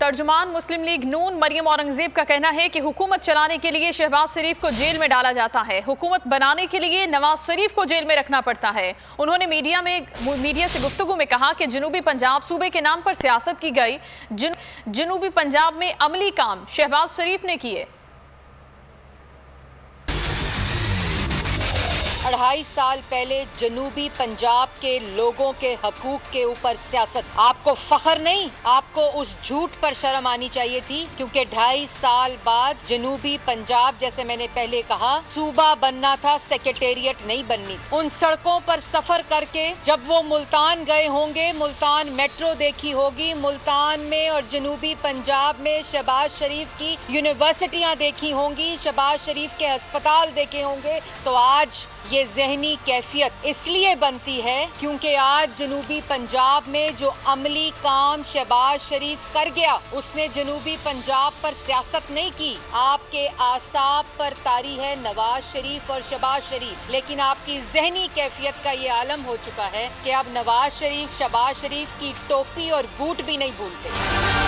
तर्जुमान मुस्लिम league नून मरियम औरंगजेब का कहना है कि हुकूमत चलाने के लिए शहबाज शरीफ को जेल में डाला जाता है। हुकूमत बनाने के लिए नवाज शरीफ को जेल में रखना पड़ता है। उन्होंने मीडिया से गुफ्तगू में कहा कि जनूबी पंजाब सूबे के नाम पर सियासत की गई। जनूबी पंजाब में अमली काम शहबाज शरीफ ने किए। 2.5 साल पहले जनूबी पंजाब के लोगों के हकूक के ऊपर सियासत। आपको फख्र नहीं, आपको उस झूठ पर शर्म आनी चाहिए थी, क्योंकि 2.5 साल बाद जनूबी पंजाब, जैसे मैंने पहले कहा, सूबा बनना था, सेक्रेटेरिएट नहीं बननी। उन सड़कों पर सफर करके जब वो मुल्तान गए होंगे, मुल्तान मेट्रो देखी होगी, मुल्तान में और जनूबी पंजाब में शहबाज शरीफ की यूनिवर्सिटियां देखी होंगी, शहबाज शरीफ के अस्पताल देखे होंगे, तो आज ये जहनी कैफियत इसलिए बनती है क्योंकि आज जनूबी पंजाब में जो अमली काम शहबाज शरीफ कर गया, उसने जनूबी पंजाब पर सियासत नहीं की। आपके आसाब पर तारी है नवाज शरीफ और शहबाज शरीफ, लेकिन आपकी जहनी कैफियत का ये आलम हो चुका है कि अब नवाज शरीफ शहबाज शरीफ की टोपी और बूट भी नहीं भूलते।